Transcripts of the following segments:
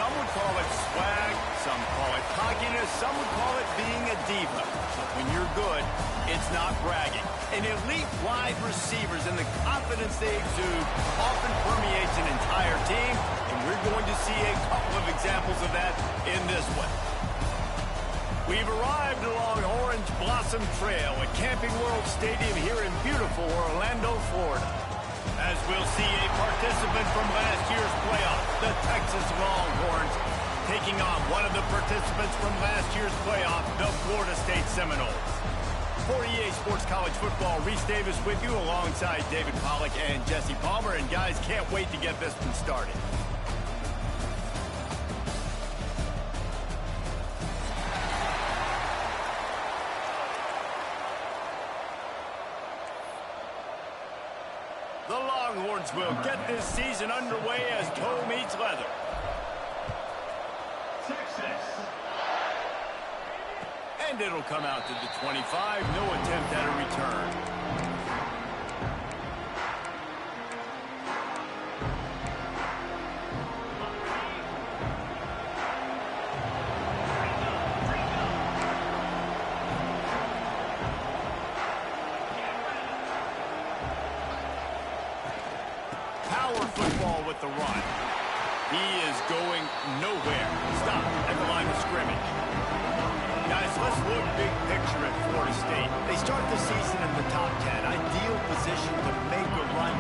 Some would call it swag, some call it cockiness, some would call it being a diva. But when you're good, it's not bragging. And elite wide receivers and the confidence they exude often permeates an entire team, and we're going to see a couple of examples of that in this one. We've arrived along Orange Blossom Trail at Camping World Stadium here in beautiful Orlando, Florida. As we'll see a participant from last year's playoff, the Texas Longhorns, taking on one of the participants from last year's playoff, the Florida State Seminoles. For EA Sports College Football, Reese Davis with you alongside David Pollack and Jesse Palmer. And guys, can't wait to get this one started. The Longhorns will get this season underway as toe meets leather. And it'll come out to the 25. No attempt at a return. Power football with the run. He is going nowhere. Stop at the line of scrimmage. Guys, let's look big picture at Florida State. They start the season in the top 10. Ideal position to make a run.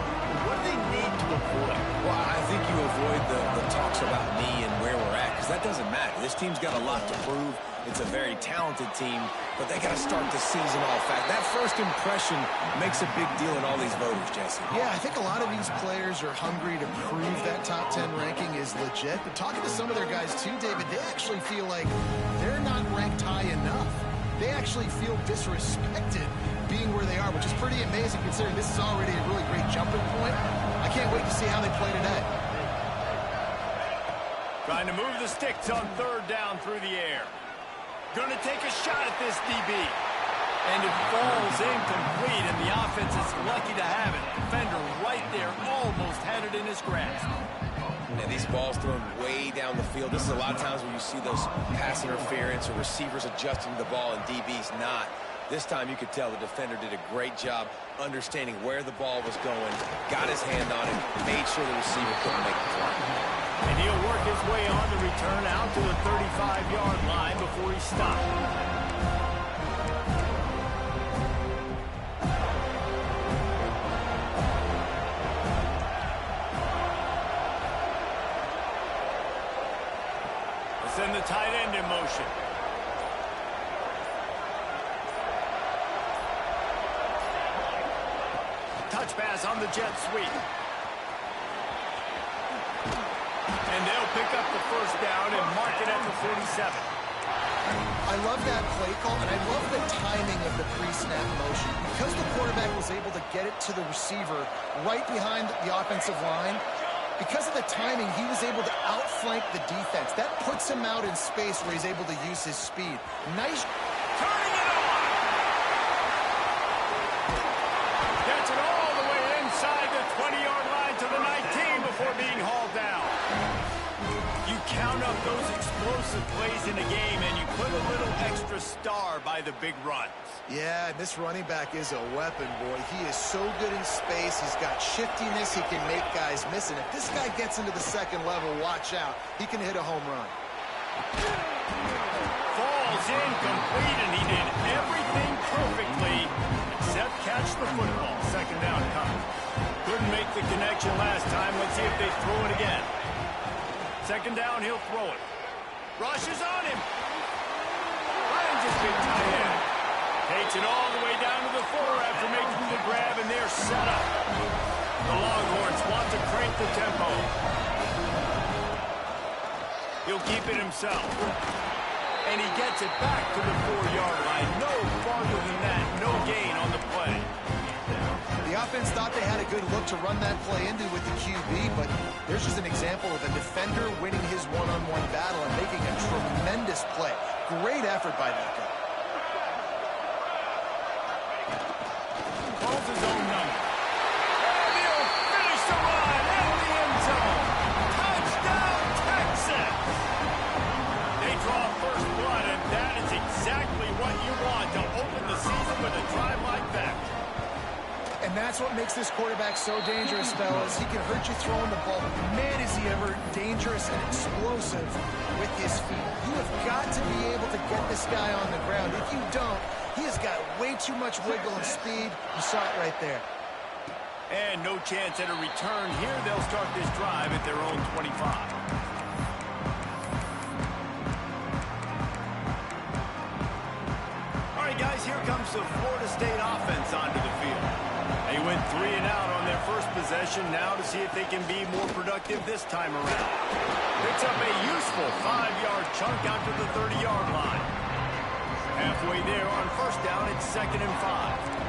What do they need to avoid? Well, I think you avoid the talks about me and where we're at, because that doesn't matter. This team's got a lot to prove. It's a very talented team, but they got to start the season off fast. That first impression makes a big deal in all these voters, Jesse. Yeah, I think a lot of these players are hungry to prove that top 10 ranking is legit. But talking to some of their guys too, David, they actually feel like they're not ranked high enough. They actually feel disrespected being where they are, which is pretty amazing considering this is already a really great jumping point. I can't wait to see how they play today. Trying to move the sticks on third down through the air. Going to take a shot at this DB. And it falls incomplete, and the offense is lucky to have it. Defender right there almost had it in his grasp. And these balls thrown way down the field. This is a lot of times where you see those pass interference or receivers adjusting the ball and DBs not. This time you could tell the defender did a great job understanding where the ball was going, got his hand on it, made sure the receiver couldn't make the play. And he'll work his way on the return out to the 35-yard line before he stopped. Send the tight end in motion. Touch pass on the jet sweep. And they'll pick up the first down and mark it at the 47. I love that play call, and I love the timing of the pre-snap motion. Because the quarterback was able to get it to the receiver right behind the offensive line, because of the timing, he was able to outflank the defense. That puts him out in space where he's able to use his speed. Nice. Turning it on. Gets it all the way inside the 20-yard line to the 19 before being hauled down. You count up those explosive plays in a game, and you put a little extra star by the big runs. Yeah, this running back is a weapon, boy. He is so good in space. He's got shiftiness. He can make guys miss. And if this guy gets into the second level, watch out. He can hit a home run. Falls incomplete, and he did everything perfectly except catch the football. Second down coming. Couldn't make the connection last time. Let's see if they throw it again. Second down, he'll throw it. Rushes on him. Finds his big tight end. Takes it all the way down to the 4 after making the grab, and they're set up. The Longhorns want to crank the tempo. He'll keep it himself. And he gets it back to the 4-yard line. No farther than that. No gain on the play. The offense thought they had a good look to run that play into with the QB, but there's just an example of a defender winning his one-on-one battle and making a tremendous play. Great effort by that guy. Calls his own number. And he'll finish the run in the end zone. Touchdown, Texas! And that's what makes this quarterback so dangerous, fellas. He can hurt you throwing the ball, but man, is he ever dangerous and explosive with his feet. You have got to be able to get this guy on the ground. If you don't, he has got way too much wiggle and speed. You saw it right there. And no chance at a return here. They'll start this drive at their own 25. Guys, here comes the Florida State offense onto the field. They went 3 and out on their first possession. Now to see if they can be more productive this time around. Picks up a useful 5-yard chunk out to the 30-yard line. Halfway there on first down, it's 2nd and 5.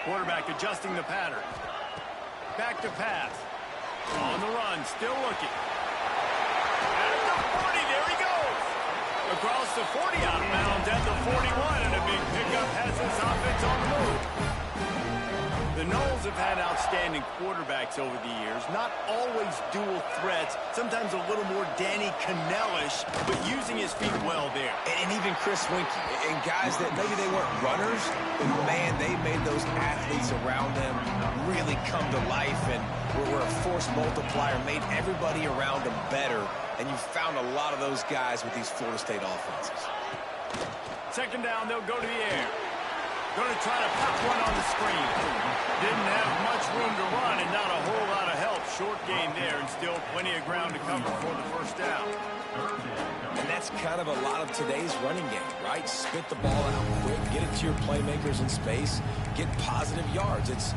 Quarterback adjusting the pattern. Back to pass. On the run, still looking. At the 40, there he goes. Across the 40, out of bounds at the 41, and a big pickup has this offense on the move. The Noles have had outstanding quarterbacks over the years. Not always dual threats. Sometimes a little more Danny Cannell-ish, but using his feet well there. And even Chris Winkie. And guys that maybe they weren't runners, but man, they made those athletes around them really come to life and were a force multiplier, made everybody around them better. And you found a lot of those guys with these Florida State offenses. 2nd down, they'll go to the air. Going to try to pop one on the screen. Didn't have much room to run and not a whole lot of help. Short gain there and still plenty of ground to cover for the first down. And that's kind of a lot of today's running game, right? Spit the ball out quick, get it to your playmakers in space, get positive yards. It's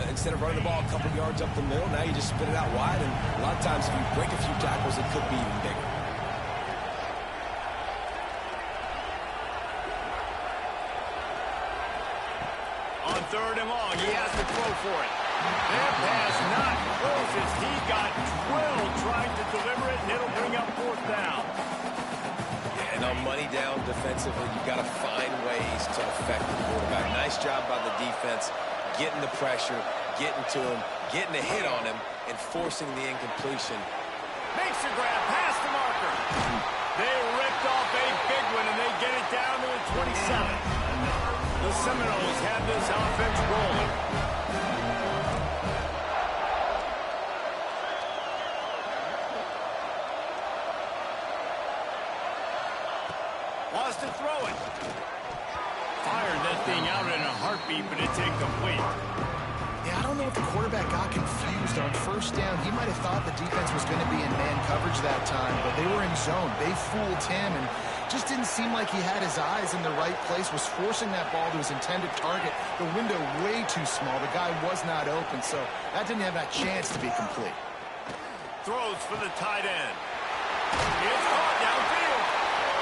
instead of running the ball a couple yards up the middle, now you just spit it out wide. And a lot of times if you break a few tackles, it could be even bigger. On 3rd and long, he has to throw for it. That pass not close as he got drilled trying to deliver it, and it'll bring up 4th down. Yeah, and on money down defensively, you've got to find ways to affect the quarterback. Nice job by the defense, getting the pressure, getting to him, getting a hit on him, and forcing the incompletion. Makes the grab, past the marker. They ripped off a big one, and they get it down to the 27. The Seminoles have this offense rolling. Wants to throw it. Fired that thing out in a heartbeat, but it's incomplete. Yeah, I don't know if the quarterback got confused on first down. He might have thought the defense was going to be in man coverage that time, but they were in zone. They fooled him and just didn't seem like he had his eyes in the right place, was forcing that ball to his intended target. The window way too small. The guy was not open, so that didn't have that chance to be complete. Throws for the tight end. It's caught downfield.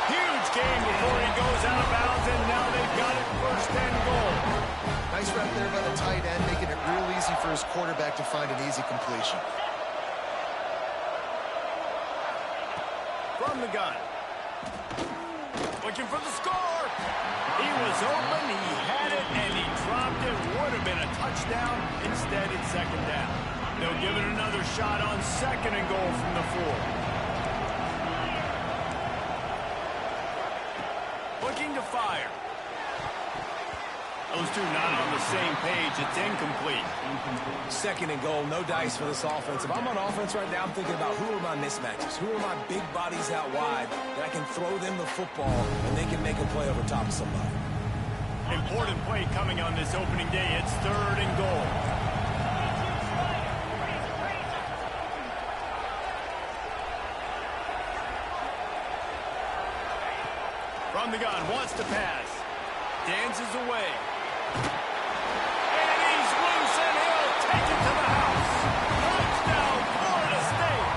Huge gain before he goes out of bounds, and now they've got it 1st and goal. Nice route there by the tight end, making it real easy for his quarterback to find an easy completion. From the gun. Looking for the score. He was open, he had it, and he dropped it. Would have been a touchdown. Instead, it's 2nd down. They'll give it another shot on 2nd and goal from the 4. Looking to fire. Those two not on the same page. It's incomplete. 2nd and goal, no dice for this offense. If I'm on offense right now, I'm thinking about who are my mismatches? Who are my big bodies out wide that I can throw them the football and they can make a play over top of somebody? Important play coming on this opening day. It's 3rd and goal. From the gun, wants to pass. Dances away. And he's loose, and he'll take it to the house. Touchdown, Florida State.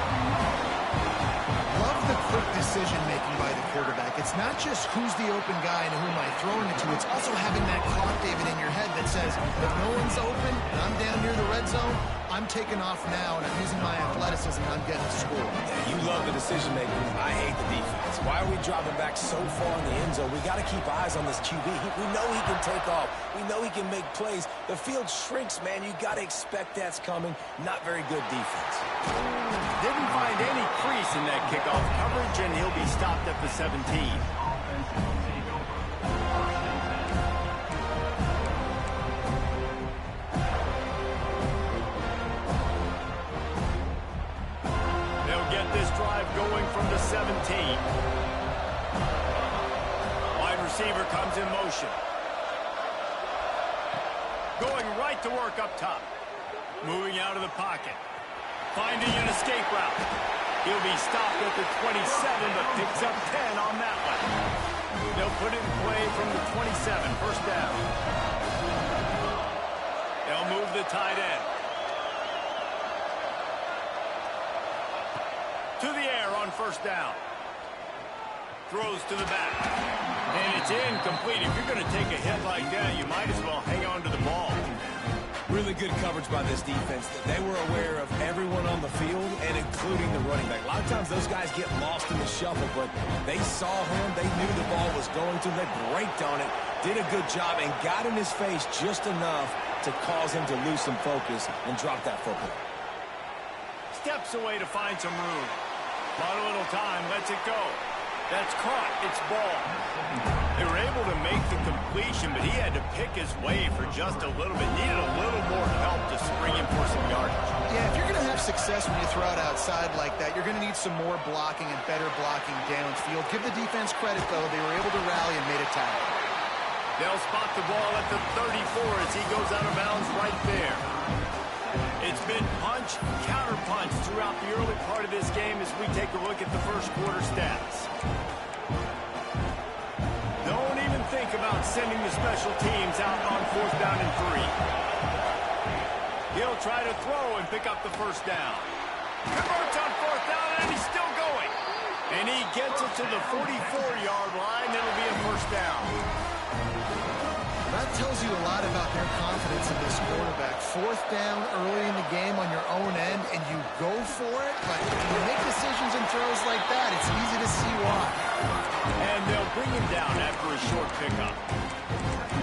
Love the quick decision-making by the quarterback. It's not just who's the open guy and who am I throwing it to. It's also having that clock, David, in your head that says, if no one's open and I'm down near the red zone, I'm taking off now, and I'm using my athleticism, and I'm getting a score. Yeah, you love the decision making. I hate the defense. Why are we dropping back so far in the end zone? We got to keep eyes on this QB. We know he can take off. We know he can make plays. The field shrinks, man. You got to expect that's coming. Not very good defense. Didn't find any crease in that kickoff coverage, and he'll be stopped at the 17. Going from the 17. Wide receiver comes in motion. Going right to work up top. Moving out of the pocket. Finding an escape route. He'll be stopped at the 27, but picks up 10 on that one. They'll put it in play from the 27, first down. They'll move the tight end. To the air on first down. Throws to the back. And it's incomplete. If you're going to take a hit like that, you might as well hang on to the ball. Really good coverage by this defense. They were aware of everyone on the field, and including the running back. A lot of times those guys get lost in the shuffle, but they saw him. They knew the ball was going to. They braked on it, did a good job, and got in his face just enough to cause him to lose some focus and drop that football. Steps away to find some room. Not a little time, lets it go. That's caught, it's ball. They were able to make the completion, but he had to pick his way for just a little bit. Needed a little more help to spring him for some yardage. Yeah, if you're going to have success when you throw it outside like that, you're going to need some more blocking and better blocking downfield. Give the defense credit, though. They were able to rally and made a tackle. They'll spot the ball at the 34 as he goes out of bounds right there. It's been punch, counter punch throughout the early part of this game as we take a look at the first quarter stats. Don't even think about sending the special teams out on fourth down and 3. He'll try to throw and pick up the first down. Converts on fourth down, and he's still going. And he gets it to the 44-yard line. It'll be a first down. That tells you a lot about their confidence in this quarterback. Fourth down early in the game on your own end, and you go for it, but when you make decisions and throws like that, it's easy to see why. And they'll bring him down after a short pickup.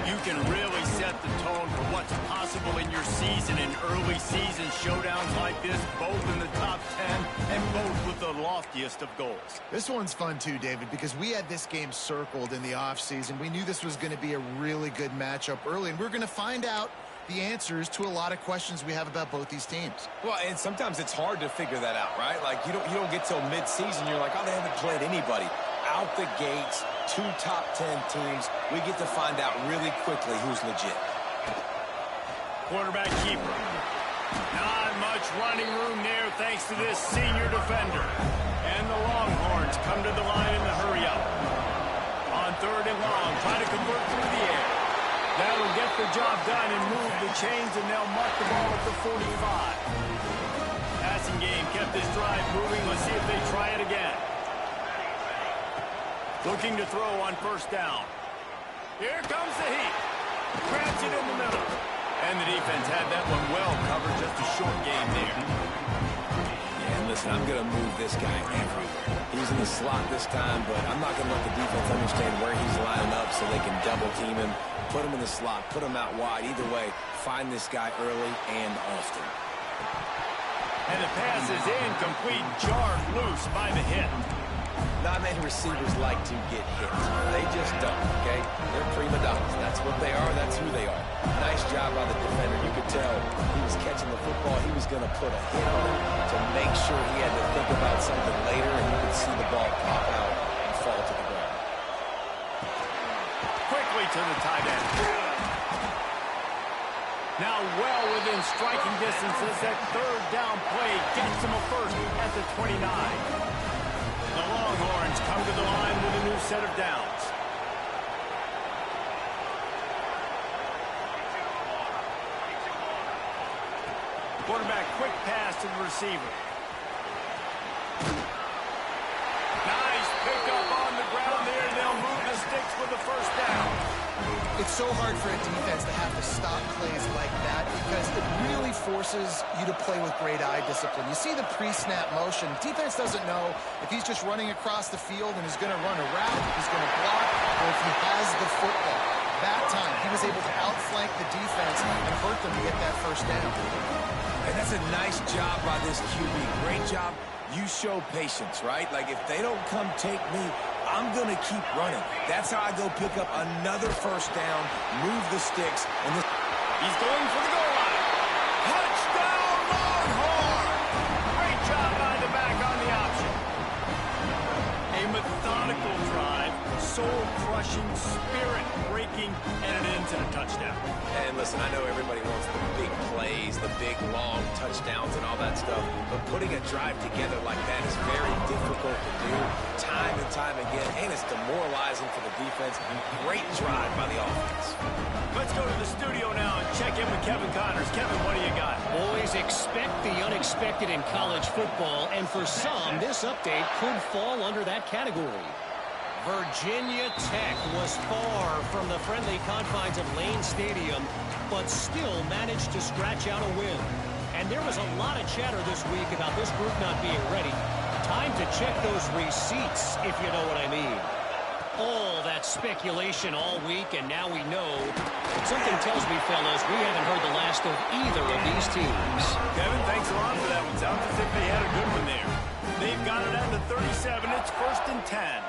You can really set the tone for what's possible in your season in early season showdowns like this, both in the top 10 and both with the loftiest of goals. This one's fun too, David, because we had this game circled in the offseason. We knew this was going to be a really good matchup early, and we're going to find out the answers to a lot of questions we have about both these teams. Well, and sometimes it's hard to figure that out, right? Like, you don't get till mid-season, you're like, oh, they haven't played anybody. Out the gates, 2 top 10 teams, we get to find out really quickly who's legit. Quarterback keeper. Not much running room there thanks to this senior defender. And the Longhorns come to the line in the hurry-up. On third and long, try to convert through the air. That'll get the job done and move the chains, and they'll mark the ball at the 45. Passing game kept this drive moving. Let's see if they try it again. Looking to throw on first down. Here comes the heat. Grabs it in the middle. And the defense had that one well covered. Just a short game there. Yeah, and listen, I'm going to move this guy everywhere. He's in the slot this time, but I'm not going to let the defense understand where he's lining up so they can double team him, put him in the slot, put him out wide. Either way, find this guy early and often. And the pass is incomplete, jarred loose by the hit. Not many receivers like to get hit. They just don't, okay? They're prima donnas. That's what they are. That's who they are. Nice job by the defender. You could tell he was catching the football. He was going to put a hit on him to make sure he had to think about something later, and you could see the ball pop out and fall to the ground. Quickly to the tight end. Now well within striking distance as that third down play gets him a first at the 29. The Longhorns come to the line with a new set of downs. Quarterback quick pass to the receiver. Nice pickup on the ground there. They'll move the sticks with the first down. It's so hard for a defense to have to to stop plays like that because it really forces you to play with great eye discipline. You see the pre-snap motion. Defense doesn't know if he's just running across the field and is going to run a route, if he's going to block, or if he has the football. That time, he was able to outflank the defense and hurt them to get that first down. And that's a nice job by this QB. Great job. You show patience, right? Like, if they don't come take me, I'm going to keep running. That's how I go pick up another first down, move the sticks, and this... He's going for the goal line. Touchdown, Longhorn! Great job by the back on the option. A methodical drive, soul-crushing, spirit-breaking, and it ends in a touchdown. And listen, I know everybody wants the big plays, the big, long touchdowns and all that stuff, but putting a drive together like that is very difficult to do time and time again, and it's demoralizing for the defense. Great drive by the offense. Let's go to the studio now and check in with Kevin Connors. Kevin, what do you got? Boys, expect the unexpected in college football, and for some, this update could fall under that category. Virginia Tech was far from the friendly confines of Lane Stadium, but still managed to scratch out a win. And there was a lot of chatter this week about this group not being ready. Time to check those receipts, if you know what I mean. All that speculation all week, and now we know. Something tells me, fellas, we haven't heard the last of either of these teams. Kevin, thanks a lot for that one. Sounds as if they had a good one there. They've got it at the 37. It's 1st and 10.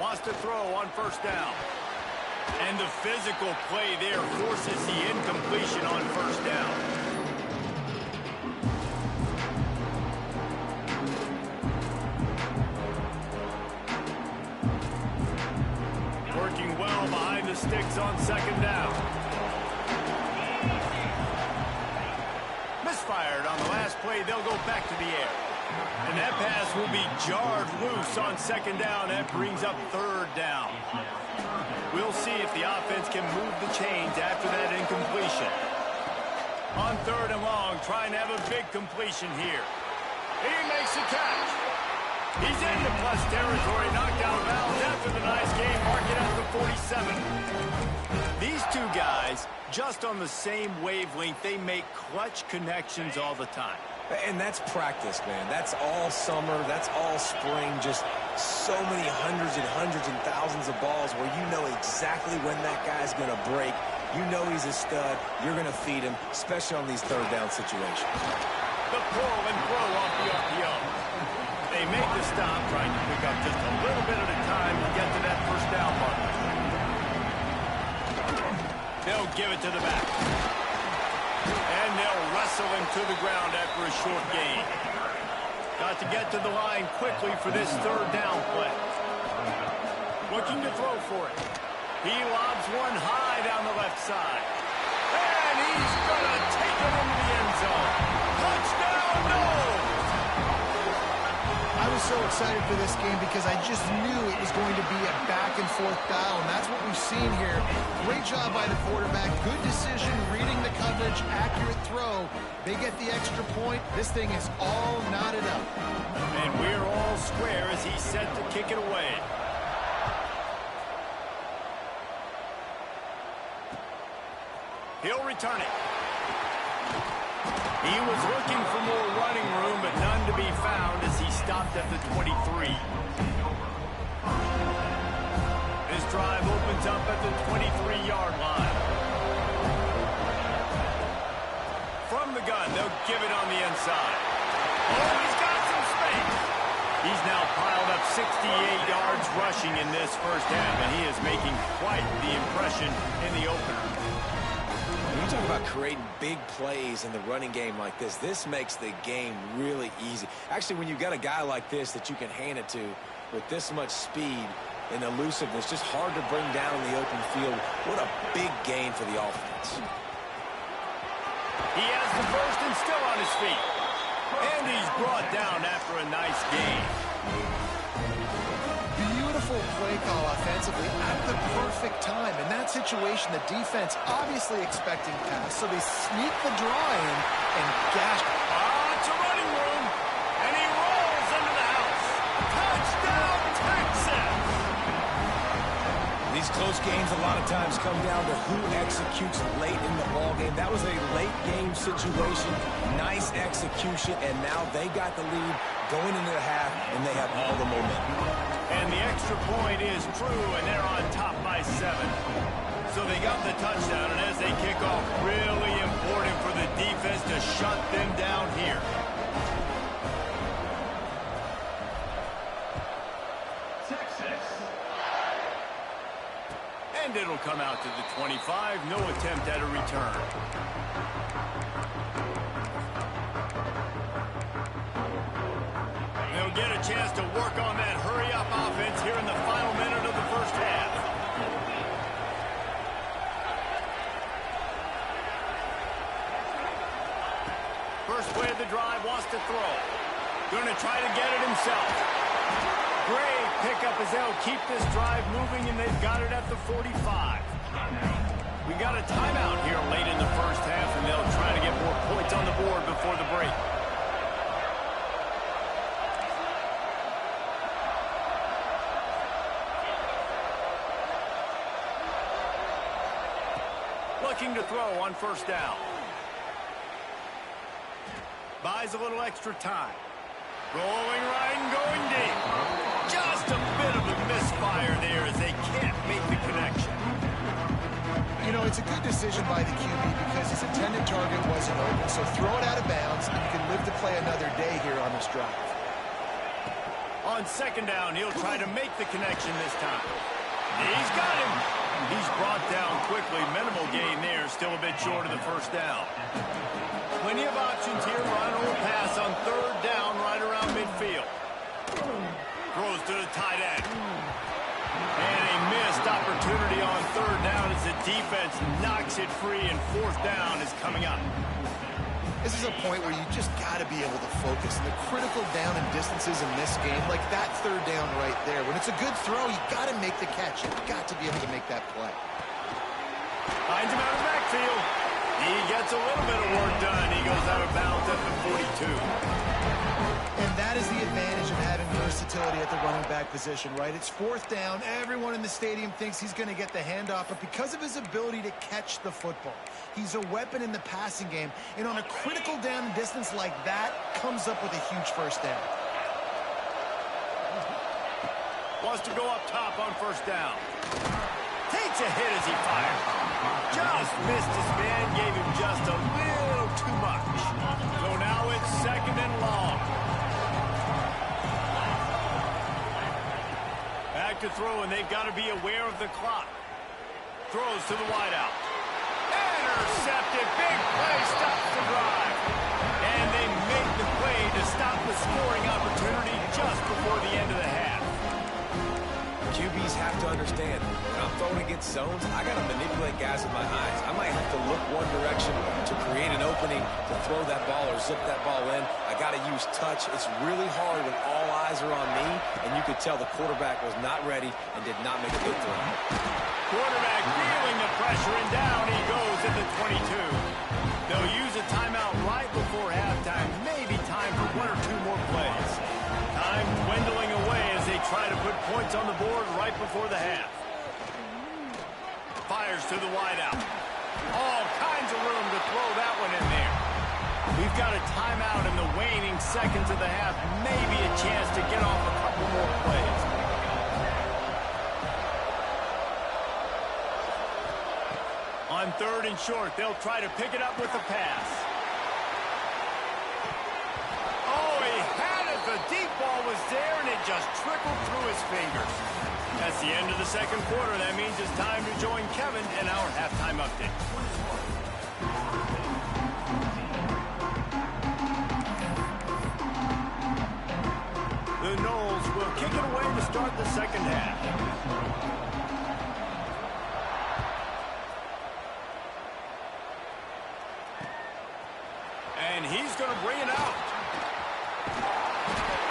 Wants to throw on first down. And the physical play there forces the incompletion on first down. Working well behind the sticks on second down. Misfired on the last play. They'll go back to the air. And that pass will be jarred loose on second down. That brings up third down. We'll see if the offense can move the chains after that incompletion. On third and long, trying to have a big completion here. He makes a catch. He's into plus territory, knocked out of bounds after the nice game, marking at the 47. These two guys, just on the same wavelength, they make clutch connections all the time. And that's practice, man. That's all summer. That's all spring. Just so many hundreds and thousands of balls where you know exactly when that guy's going to break. You know he's a stud. You're going to feed him, especially on these third down situations. The pull and throw off the RPO. They make the stop, trying to pick up just a little bit at a time to get to that first down mark. They'll give it to the back. And they'll wrestle him to the ground after a short gain. Got to get to the line quickly for this third down play. Looking to throw for it. He lobs one high down the left side. And he's going to take it into the end zone. Touchdown, no! I was so excited for this game because I just knew it was going to be a back-and-forth battle, and that's what we've seen here. Great job by the quarterback. Good decision, reading the coverage, accurate throw. They get the extra point. This thing is all knotted up. And we're all square as he's set to kick it away. He'll return it. He was looking for more running room, but none to be found as he stopped at the 23. His drive opens up at the 23-yard line. From the gun, they'll give it on the inside. Oh, he's got some space. He's now piled up 68 yards rushing in this first half, and he is making quite the impression in the opener. When you talk about creating big plays in the running game like this makes the game really easy. Actually, when you've got a guy like this that you can hand it to with this much speed and elusiveness, just hard to bring down in the open field. What a big gain for the offense. He has the first and still on his feet. And he's brought down after a nice gain. Beautiful play call offensively at the perfect time. In that situation, the defense obviously expecting pass, so they sneak the draw in and gash. It's a running room, and he rolls into the house. Touchdown, Texas! These Close games a lot of times come down to who executes late in the ball game. That was a late game situation, nice execution, and now they got the lead going into the half, and they have all the momentum. And the extra point is true, and they're on top by 7. So they got the touchdown, and as they kick off, really important for the defense to shut them down here. And it'll come out to the 25. No attempt at a return. They'll get a chance to work on that hurry-up offense here in the final minute of the first half. First play of the drive, wants to throw. Going to try to get it himself. Great pickup as they'll keep this drive moving, and they've got it at the 45. We got a timeout here late in the first half, and they'll try to get more points on the board before the break. Looking to throw on first down. Buys a little extra time. Rolling right and going deep. Just a bit of a misfire there as they can't make the connection. You know, it's a good decision by the QB because his intended target wasn't open, so throw it out of bounds, and you can live to play another day here on this drive. On second down, he'll try to make the connection this time. He's got him. He's brought down quickly. Minimal gain there, still a bit short of the first down. Plenty of options here. Run or pass on third down right around midfield. Throws to the tight end. And a missed opportunity on third down as the defense knocks it free, and fourth down is coming up. This is a point where you just got to be able to focus. And the critical down and distances in this game, like that third down right there, when it's a good throw, you got to make the catch. You've got to be able to make that play. Finds him out of the backfield. He gets a little bit of work done. He goes out of bounds at the 42. And that is the advantage of having versatility at the running back position, right? It's fourth down. Everyone in the stadium thinks he's going to get the handoff, but because of his ability to catch the football, he's a weapon in the passing game. And on a critical down and distance like that, comes up with a huge first down. Wants to go up top on first down. Takes a hit as he fired. Just missed his man, gave him just a little too much. So now it's second and long. Back to throw, and they've got to be aware of the clock. Throws to the wideout. Intercepted. Big play stops the drive. And they make the play to stop the scoring opportunity just before the end of the half. QBs have to understand, when I'm throwing against zones, I got to manipulate guys with my eyes. I might have to look one direction to create an opening to throw that ball or zip that ball in. I got to use touch. It's really hard when all eyes are on me, and you could tell the quarterback was not ready and did not make a good throw. Quarterback feeling the pressure, and down he goes at the 22. They'll use a timeout right before halftime. Maybe time for one or two more plays. Time dwindling away as they try to put points on the board right before the half. Fires to the wideout. All kinds of room to throw that one in there. We've got a timeout in the waning seconds of the half. Maybe a chance to get off a couple more plays. On third and short, they'll try to pick it up with a pass. Oh, he had it. The deep ball was there, and it just trickled through his fingers. That's the end of the second quarter. That means it's time to join Kevin in our halftime update. The Noles will kick it away to start the second half. And he's going to bring it out.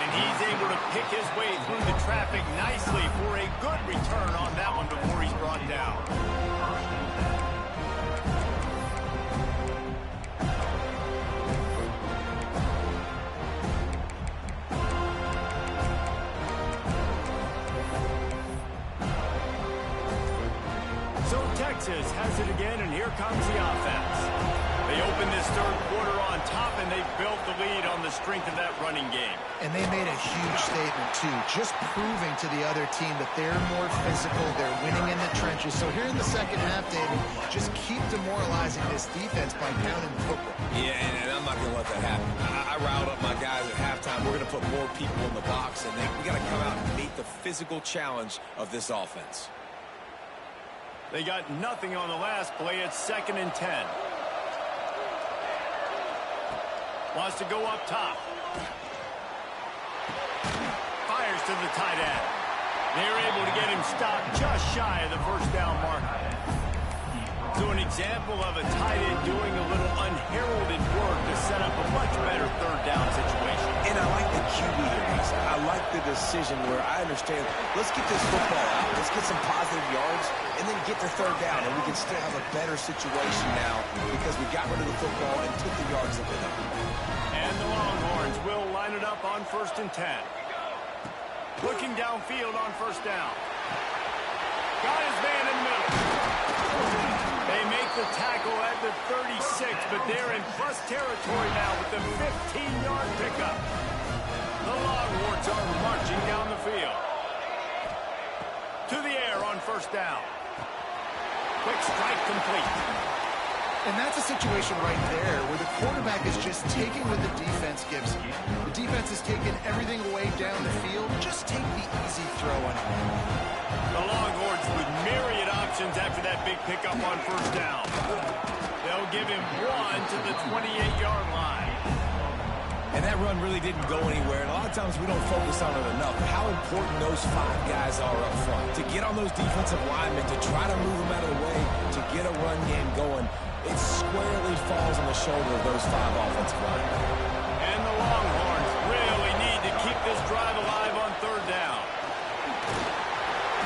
And he's able to pick his way through the traffic nicely for a good return on that one before he's brought down. Texas has it again, and here comes the offense. They open this third quarter on top, and they've built the lead on the strength of that running game. And they made a huge statement, too, just proving to the other team that they're more physical, they're winning in the trenches. So here in the second half, David, just keep demoralizing this defense by pounding the football. Yeah, and I'm not going to let that happen. I riled up my guys at halftime. We're going to put more people in the box, and we got to come out and meet the physical challenge of this offense. They got nothing on the last play. It's 2nd and 10. Wants to go up top. Fires to the tight end. They're able to get him stopped just shy of the first down marker. So an example of a tight end doing a little unheralded work to set up a much better third down situation. And I like the QB here, Lisa. I like the decision where I understand, let's get this football out. Let's get some positive yards and then get the third down. And we can still have a better situation now because we got rid of the football and took the yards that we got. And the Longhorns will line it up on 1st and 10. Looking downfield on 1st down. Got his man in the middle. They make the tackle at the 36, but they're in plus territory now with the 15-yard pickup. The Longhorns are marching down the field. To the air on 1st down. Quick strike complete. And that's a situation right there where the quarterback is just taking what the defense gives him. The defense is taking everything away down the field. Just take the easy throw on it. The Longhorns with myriad options after that big pickup on 1st down. They'll give him one to the 28-yard line. And that run really didn't go anywhere. And a lot of times we don't focus on it enough. How important those 5 guys are up front. To get on those defensive linemen, to try to move them out of the way, to get a run game going, it squarely falls on the shoulder of those 5 offensive linemen. And the Longhorns really need to keep this drive alive on 3rd down.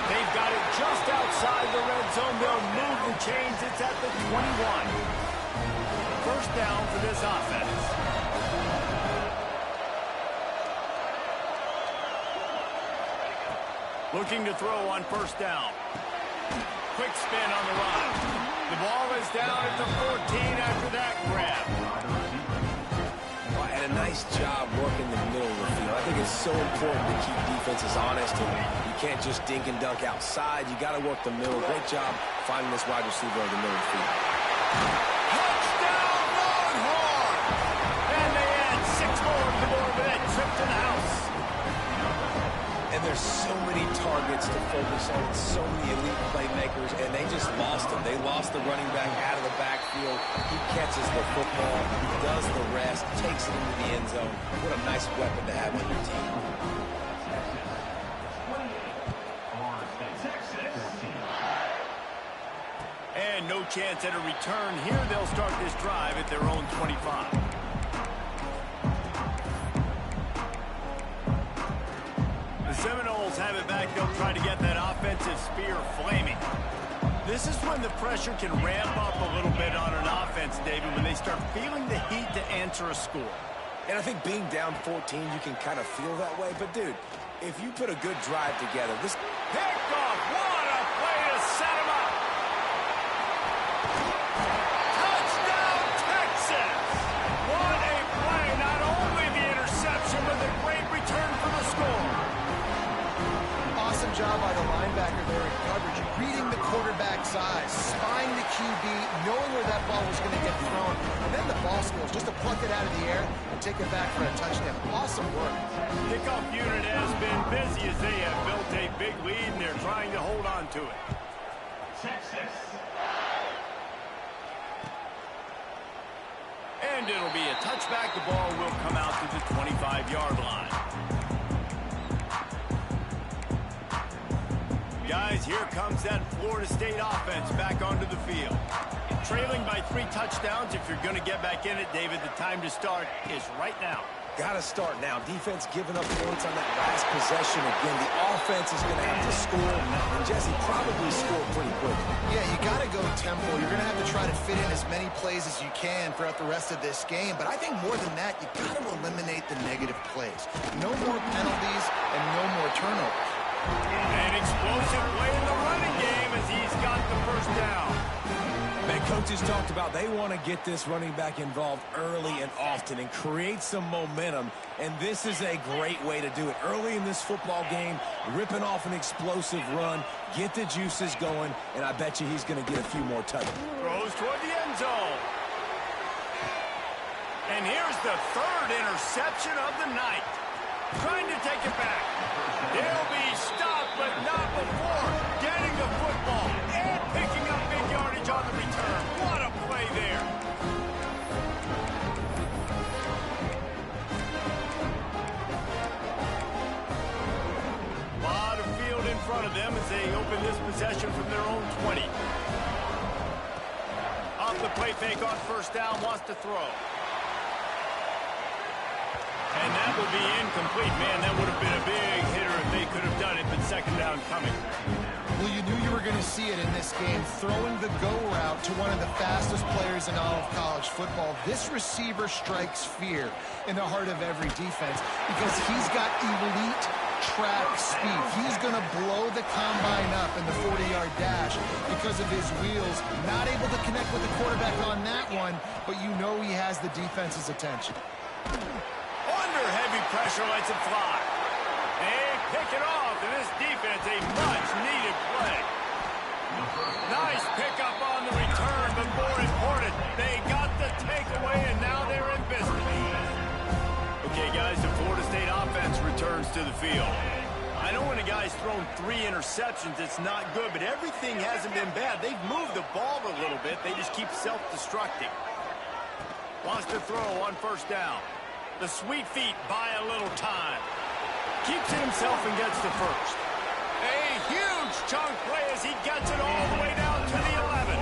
They've got it just outside the red zone. They'll move the chains. It's at the 21. 1st down for this offense. Looking to throw on 1st down. Quick spin on the run. The ball is down at the 14 after that grab. And a nice job working the middle of the field. I think it's so important to keep defenses honest, and you can't just dink and dunk outside. You got to work the middle. Great job finding this wide receiver over the middle of the field. Touchdown, Longhorns! And they add 6 more to the board with that trip to the house. And there's so many targets to focus on, so many elite playmakers, and they just lost him. They lost the running back out of the backfield. He catches the football, he does the rest, takes it into the end zone. What a nice weapon to have on your team. And no chance at a return here. They'll start this drive at their own 25. The Seminoles have it back. They'll try to get that offensive spear flaming. This is when the pressure can ramp up a little bit on an offense, David, when they start feeling the heat to answer a score. And I think being down 14, you can kind of feel that way. But, dude, if you put a good drive together, this... Picked off. What a play to set him up. Touchdown, Texas. What a play. Not only the interception, but the great return for the score. Awesome job by the linebacker there in coverage, reading the quarterback's eyes, spying the QB, knowing where that ball was going to get thrown, and then the ball skills just to pluck it out of the air and take it back for a touchdown. Awesome work. Kickoff unit has been busy as they have built a big lead, and they're trying to hold on to it. Texas. And it'll be a touchback. The ball will come out to the 25-yard line. Guys, here comes that Florida State offense back onto the field. Trailing by 3 touchdowns. If you're going to get back in it, David, the time to start is right now. Got to start now. Defense giving up points on that last possession. Again, the offense is going to have to score, and Jesse probably score pretty quickly. Yeah, you got to go tempo. You're going to have to try to fit in as many plays as you can throughout the rest of this game. But I think more than that, you got to eliminate the negative plays. No more penalties and no more turnovers. An explosive play in the running game, and as he's got the first down. Man, coaches talked about they want to get this running back involved early and often and create some momentum, and this is a great way to do it. Early in this football game, ripping off an explosive run, get the juices going, and I bet you he's going to get a few more touchdowns. Throws toward the end zone. And here's the third interception of the night. Trying to take it back. He'll be stopped, but not before getting the football and picking up big yardage on the return. What a play there. A lot of field in front of them as they open this possession from their own 20. Off the play fake on first down, wants to throw. And that will be incomplete. Man, that would have been a big hitter if they could have done it, but second down coming. Well, you knew you were going to see it in this game, throwing the go route to one of the fastest players in all of college football. This receiver strikes fear in the heart of every defense because he's got elite track speed. He's going to blow the combine up in the 40-yard dash because of his wheels. Not able to connect with the quarterback on that one, but you know he has the defense's attention. Under heavy pressure, lets it fly. They pick it off, and this defense, a much-needed play. Nice pickup on the return, but more important, they got the takeaway, and now they're in business. Okay, guys, the Florida State offense returns to the field. I know when a guy's thrown 3 interceptions, it's not good, but everything hasn't been bad. They've moved the ball a little bit. They just keep self-destructing. Wants to throw on first down. The sweet feet buy a little time. Keeps it himself and gets to first. A huge chunk play as he gets it all the way down to the 11.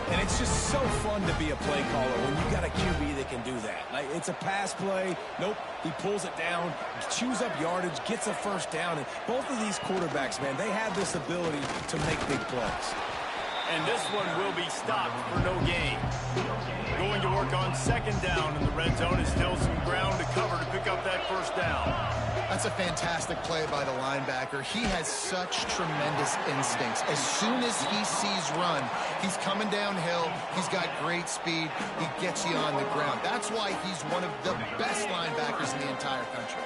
And it's just so fun to be a play caller when you got a QB that can do that. Like, it's a pass play. Nope, he pulls it down, chews up yardage, gets a first down. And both of these quarterbacks, man, they have this ability to make big plays. And this one will be stopped for no gain. Going to work on second down in the red zone is still some ground to cover to pick up that first down. That's a fantastic play by the linebacker. He has such tremendous instincts. As soon as he sees run, he's coming downhill. He's got great speed. He gets you on the ground. That's why he's one of the best linebackers in the entire country.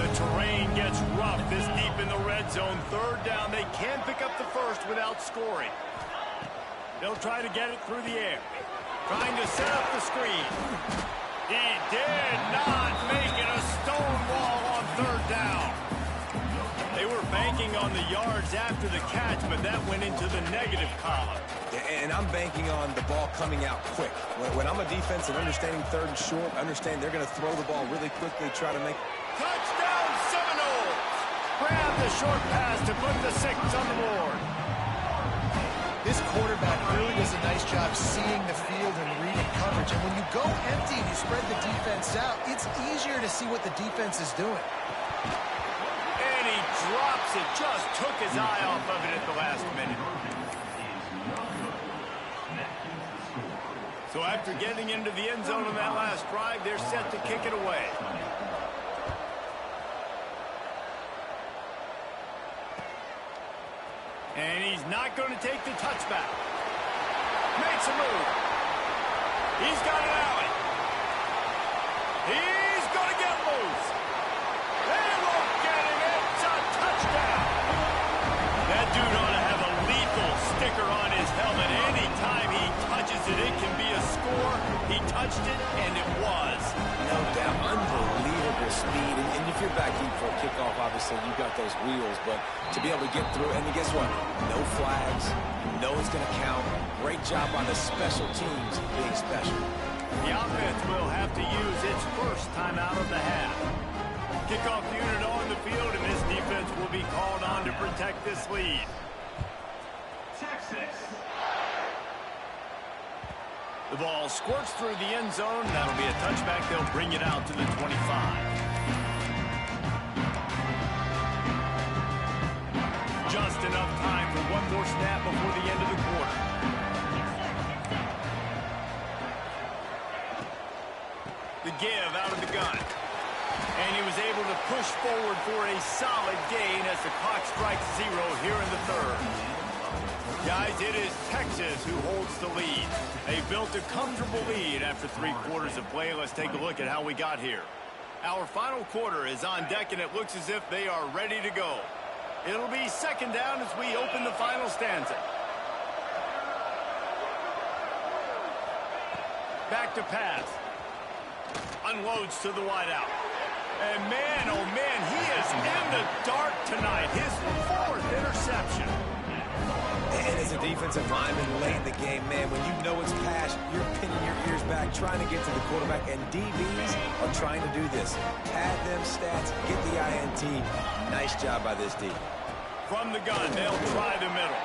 The terrain gets rough this deep in the red zone. Third down, they can pick up the first without scoring. They'll try to get it through the air. Trying to set up the screen. He did not make it a stone wall on third down. They were banking on the yards after the catch, but that went into the negative column. And I'm banking on the ball coming out quick. When I'm a defense and understanding third and short, understand they're going to throw the ball really quickly, try to make... Touchdown Seminoles! Grab the short pass to put the 6 on the board. This quarterback really does a nice job seeing the field and reading coverage. And when you go empty and you spread the defense out, it's easier to see what the defense is doing. And he drops it. Just took his eye off of it at the last minute. So after getting into the end zone on that last drive, they're set to kick it away. And he's not going to take the touchback. Makes a move. He's got an alley. He's going to get loose. They won't get him. It's a touchdown. That dude ought to have a lethal sticker on his helmet. Anytime he touches it, it can be a score. He touched it, and it was. No doubt. Unbelievable speed. And if you're back deep for a kickoff, obviously you got those wheels. But to be able to get through, and guess what? No flags. No one's going to count. Great job by the special teams being special. The offense will have to use its first time out of the half. Kickoff unit on the field, and this defense will be called on to protect this lead. Texas. The ball squirts through the end zone. That'll be a touchback. They'll bring it out to the 25. Just enough time for one more snap before the end of the quarter. The give out of the gun. And he was able to push forward for a solid gain as the clock strikes 0 here in the third. Guys, it is Texas who holds the lead. They built a comfortable lead after 3 quarters of play. Let's take a look at how we got here. Our final quarter is on deck, and it looks as if they are ready to go. It'll be second down as we open the final stanza. Back to pass. Unloads to the wideout. And man, oh man, he is in the dark tonight. His 4th interception. And as a defensive lineman late in the game, man, when you know it's pass, you're pinning your ears back, trying to get to the quarterback, and DBs are trying to do this. Pad them stats, get the INT. Nice job by this D. From the gun, they'll try the middle.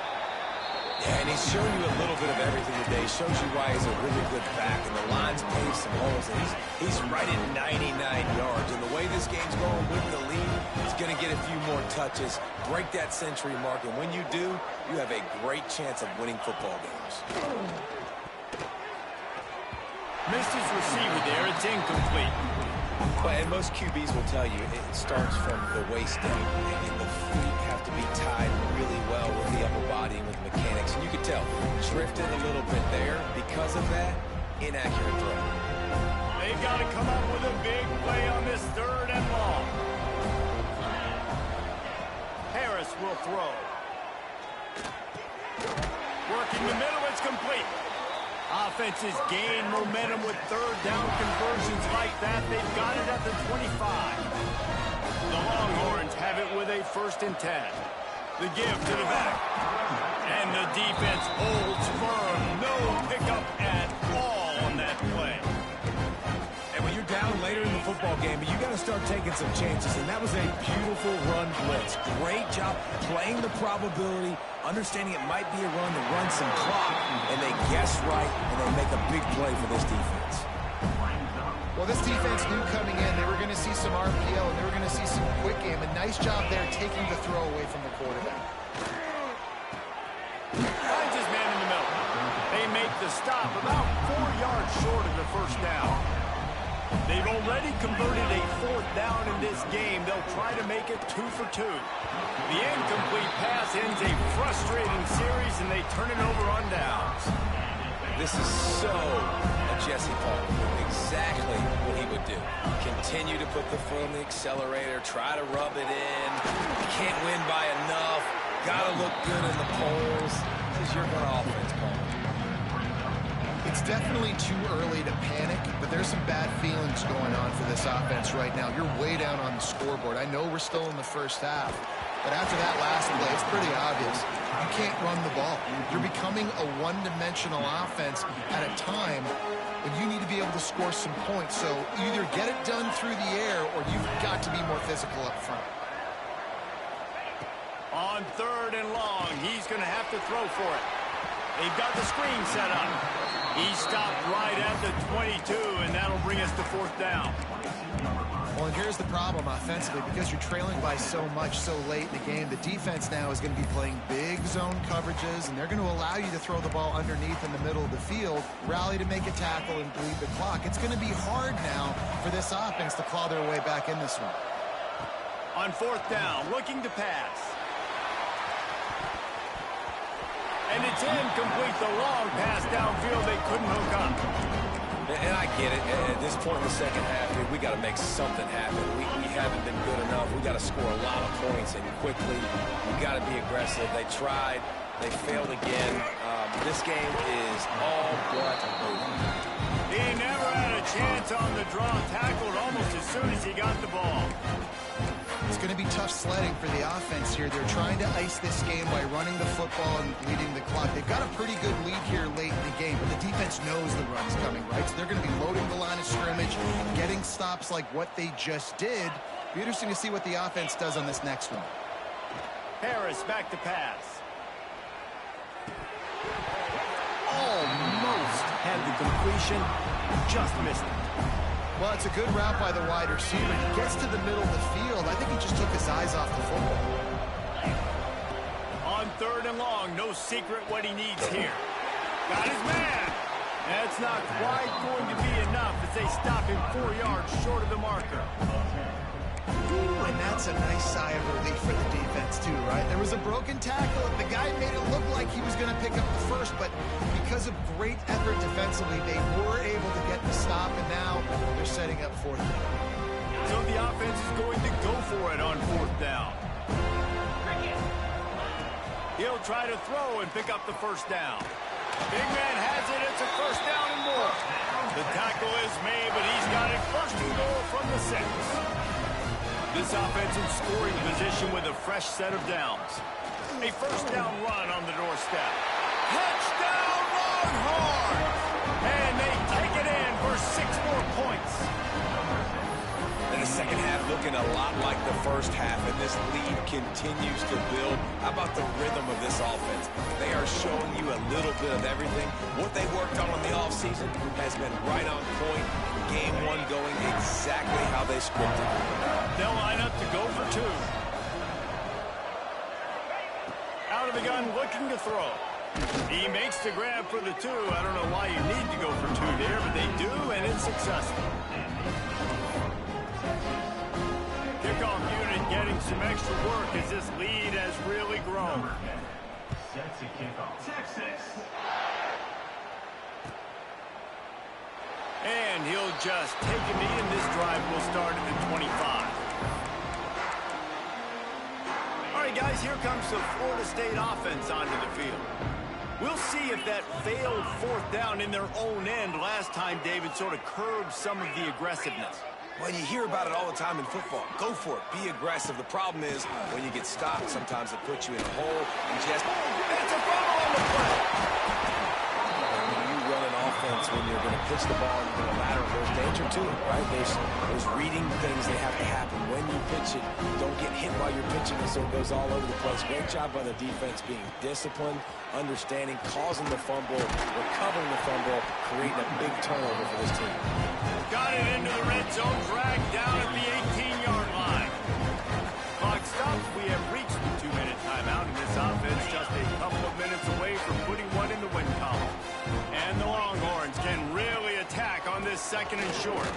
Yeah, and he's shown you a little bit of everything today. Shows you why he's a really good back, and the line's paved some holes. And he's right at 99 yards. And the way this game's going with the lead, he's going to get a few more touches, break that century mark, and when you do, you have a great chance of winning football games. Missed his receiver there. It's incomplete. But and most QBs will tell you it starts from the waist down, and the feet have to be tied really well with the upper body and with mechanics. And you can tell, drifted a little bit there. Because of that, inaccurate throw. They've got to come up with a big play on this 3rd and long. Harris will throw. Working the middle, it's complete. Offenses gain momentum with 3rd down conversions like that. They've got it at the 25. The Longhorns have it with a 1st and 10. The give to the back. And the defense holds firm. No pickup at all on that play. And when you're down later in the football game, you got to start taking some chances. And that was a beautiful run blitz. Great job playing the probability, understanding it might be a run to run some clock, and they guess right, and they make a big play for this defense. Well, this defense knew coming in they were going to see some RPO, and they were going to see some quick game. A nice job there taking the throw away from the quarterback. Finds his man in the middle. They make the stop about 4 yards short of the 1st down. They've already converted a 4th down in this game. They'll try to make it 2 for 2. The incomplete pass ends a frustrating series, and they turn it over on downs. This is so a Jesse Paul. Exactly what he would do. Continue to put the foot on the accelerator, try to rub it in. Can't win by enough. Got to look good in the polls. This is your good offense, Paul. It's definitely too early to panic, but there's some bad feelings going on for this offense right now. You're way down on the scoreboard. I know we're still in the 1st half, but after that last play, it's pretty obvious. You can't run the ball. You're becoming a one-dimensional offense at a time when you need to be able to score some points. So either get it done through the air or you've got to be more physical up front. On 3rd and long, he's going to have to throw for it. They've got the screen set up. He stopped right at the 22, and that'll bring us to 4th down. Well, and here's the problem offensively. Because you're trailing by so much so late in the game, the defense now is going to be playing big zone coverages, and they're going to allow you to throw the ball underneath in the middle of the field, rally to make a tackle, and bleed the clock. It's going to be hard now for this offense to claw their way back in this one. On 4th down, looking to pass. And it's incomplete. The long pass downfield, they couldn't hook up. And I get it. At this point in the 2nd half, dude, we got to make something happen. We haven't been good enough. We got to score a lot of points and quickly. We got to be aggressive. They tried. They failed again. This game is all but over. He never had a chance on the draw. Tackled almost as soon as he got the ball. It's going to be tough sledding for the offense here. They're trying to ice this game by running the football and leading the clock. They've got a pretty good lead here late in the game, but the defense knows the run's coming, right? So they're going to be loading the line of scrimmage, getting stops like what they just did. Be interesting to see what the offense does on this next one. Harris back to pass. Almost had the completion, just missed it. Well, it's a good route by the wide receiver. He gets to the middle of the field. I think he just took his eyes off the football. On 3rd and long, no secret what he needs here. Got his man. That's not quite going to be enough as they stop him 4 yards short of the marker. And that's a nice sigh of relief for the defense too, right? There was a broken tackle. The guy made it look like he was going to pick up the first, but because of great effort defensively, they were able to get the stop, and now they're setting up fourth down. So the offense is going to go for it on fourth down. He'll try to throw and pick up the first down. Big man has it. It's a first down and more. The tackle is made, but he's got it first and goal from the 6. This offense in scoring position with a fresh set of downs. A first down run on the doorstep. Touchdown Longhorns! And they take it in for 6 more points. And the second half looking a lot like the first half, and this lead continues to build. How about the rhythm of this offense? They are showing you a little bit of everything. What they worked on in the offseason has been right on point. Game 1 going exactly how they scripted. They'll line up to go for 2. Out of the gun, looking to throw. He makes the grab for the 2. I don't know why you need to go for 2 there, but they do, and it's successful. Kickoff unit getting some extra work as this lead has really grown. Set to kickoff. Texas. And he'll just take a knee, and this drive will start at the 25. All right, guys, here comes the Florida State offense onto the field. We'll see if that failed fourth down in their own end last time, David, sort of curbed some of the aggressiveness. Well, you hear about it all the time in football. Go for it. Be aggressive. The problem is when you get stopped, sometimes it puts you in a hole. And just, it's a fumble on the play. When you run an offense, when you're going to pitch the ball and you're going to lateral, there's danger to it, right? There's reading things that have to happen. When you pitch it, don't get hit while you're pitching it so it goes all over the place. Great job by the defense being disciplined, understanding, causing the fumble, recovering the fumble, creating a big turnover for this team. Got it into the red zone, dragged down at the 18-yard line. Clock stops. We have reached the 2-minute timeout, and this offense just a couple of minutes away from putting one in the win column. And the Longhorns can really attack on this second and short.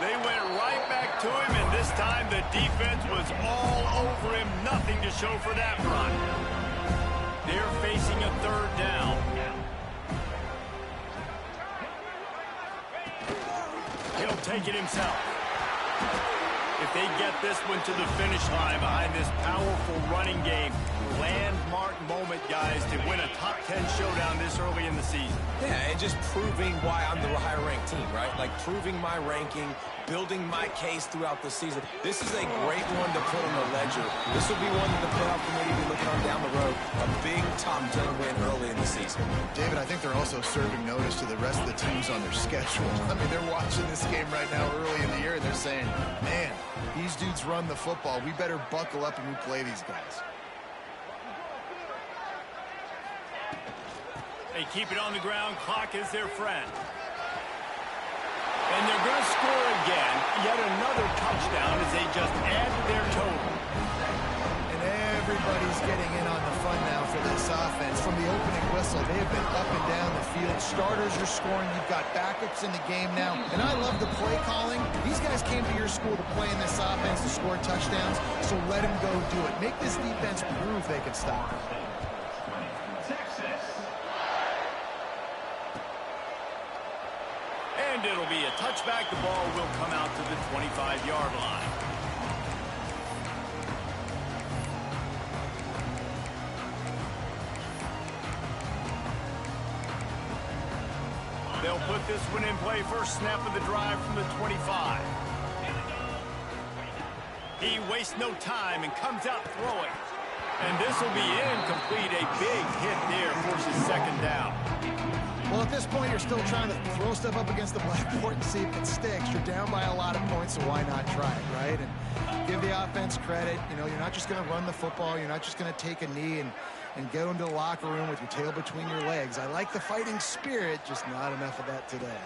They went right back to him, and this time the defense was all over him. Nothing to show for that run. They're facing a third down. He'll take it himself. If they get this one to the finish line behind this powerful running game, landmark moment, guys, to win a top 10 showdown this early in the season. Yeah, and just proving why I'm the higher-ranked team, right? Like proving my ranking, building my case throughout the season. This is a great one to put on the ledger. This will be one that the playoff committee will be looking on down the road. A big top 10 win early in the season. David, I think they're also serving notice to the rest of the teams on their schedule. I mean, they're watching this game right now early in the year, and they're saying, man, these dudes run the football. We better buckle up and we play these guys. They keep it on the ground. Clock is their friend. And they're going to score again. Yet another touchdown as they just add to their total. And everybody's getting in on the fun now for this offense. From the opening whistle, they have been up and down the field. Starters are scoring. You've got backups in the game now. And I love the play calling. These guys came to your school to play in this offense to score touchdowns, so let them go do it. Make this defense prove they can stop them. And it'll be a touchback. The ball will come out to the 25-yard line. They'll put this one in play. First snap of the drive from the 25. He wastes no time and comes out throwing. And this will be incomplete. A big hit there forces second down. Well, at this point, you're still trying to throw stuff up against the blackboard and see if it sticks. You're down by a lot of points, so why not try it, right? And give the offense credit. You know, you're not just going to run the football. You're not just going to take a knee and go into the locker room with your tail between your legs. I like the fighting spirit, just not enough of that today.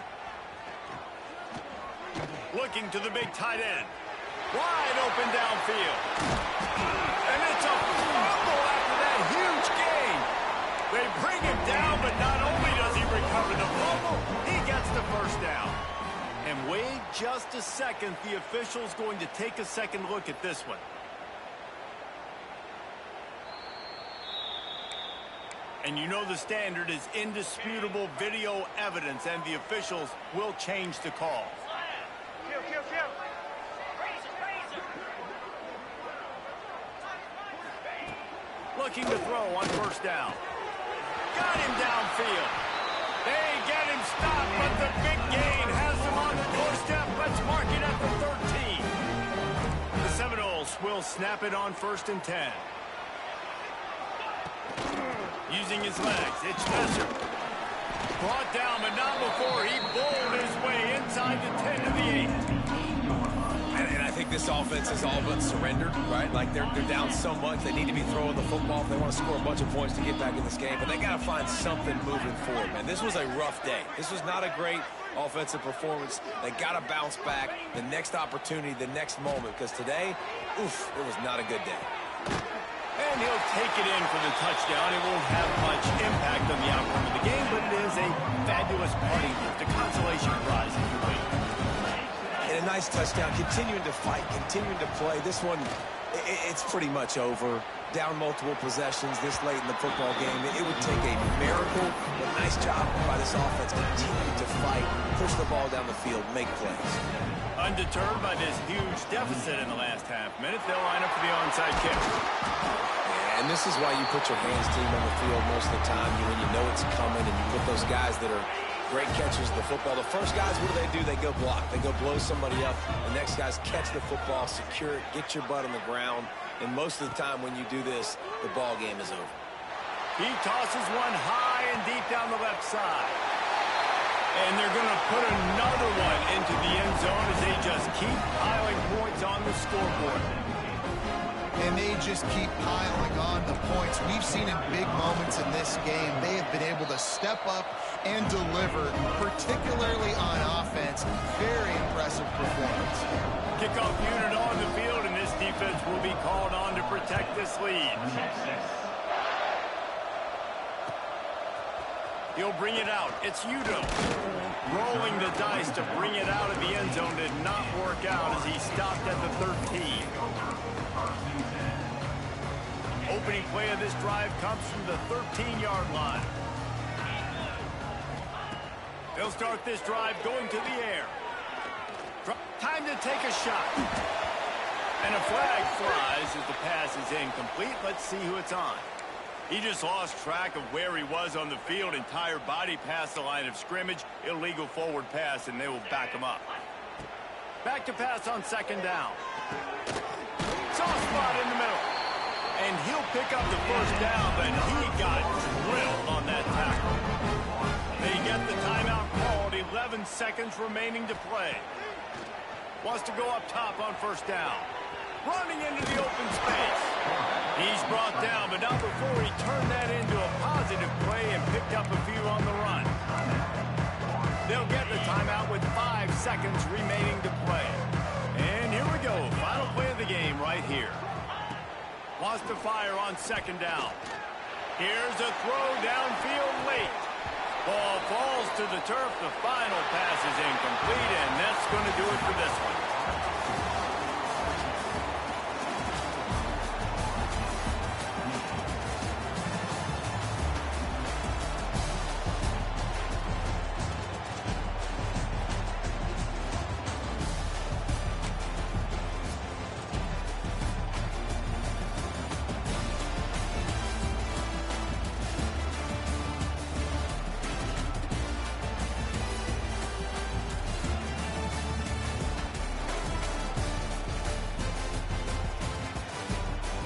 Looking to the big tight end. Wide open downfield. And it's a fumble after that huge gain. They bring him down, but not only does he recover the fumble, he gets the first down. And wait just a second. The official's going to take a second look at this one. And you know the standard is indisputable video evidence, and the officials will change the call. Looking to throw on first down. Got him downfield. They get him stopped, but the big gain has him on the doorstep. Let's mark it at the 13. The Seminoles will snap it on 1st and 10. Using his legs, it's Messer. Brought down, but not before he bowled his way inside the 10 to the 8. And I think this offense is all but surrendered, right? Like they're down so much, they need to be throwing the football if they want to score a bunch of points to get back in this game. But they got to find something moving forward, man. This was a rough day. This was not a great offensive performance. They got to bounce back the next opportunity, the next moment, because today, oof, it was not a good day. And he'll take it in for the touchdown. It won't have much impact on the outcome of the game, but it is a fabulous party gift, a consolation prize if you win. And a nice touchdown, continuing to fight, continuing to play. This one, it's pretty much over. Down multiple possessions this late in the football game. It would take a miracle, but nice job by this offense. Continue to fight, push the ball down the field, make plays. Undeterred by this huge deficit in the last half minute, they'll line up for the onside kick. Yeah, and this is why you put your hands team on the field most of the time. When you know it's coming, and you put those guys that are great catchers of the football. The first guys, what do? They go block. They go blow somebody up. The next guys catch the football, secure it, get your butt on the ground. And most of the time when you do this, the ball game is over. He tosses one high and deep down the left side. And they're going to put another one into the end zone as they just keep piling points on the scoreboard. And they just keep piling on the points. We've seen in big moments in this game, they have been able to step up and deliver, particularly on offense. Very impressive performance. Kickoff unit on the field, and this defense will be called on to protect this lead. He'll bring it out. It's Udo. Rolling the dice to bring it out of the end zone did not work out as he stopped at the 13. Opening play of this drive comes from the 13-yard line. They'll start this drive going to the air. Time to take a shot. And a flag flies as the pass is incomplete. Let's see who it's on. He just lost track of where he was on the field. Entire body past the line of scrimmage. Illegal forward pass, and they will back him up. Back to pass on 2nd down. Soft spot in the middle. And he'll pick up the first down, but he got drilled on that tackle. They get the timeout called. 11 seconds remaining to play. Wants to go up top on 1st down. Running into the open space. He's brought down, but not before he turned that into a positive play and picked up a few on the run. They'll get the timeout with 5 seconds remaining to play. And here we go. Final play of the game right here. Wants to fire on 2nd down. Here's a throw downfield late. Ball falls to the turf. The final pass is incomplete, and that's going to do it for this one.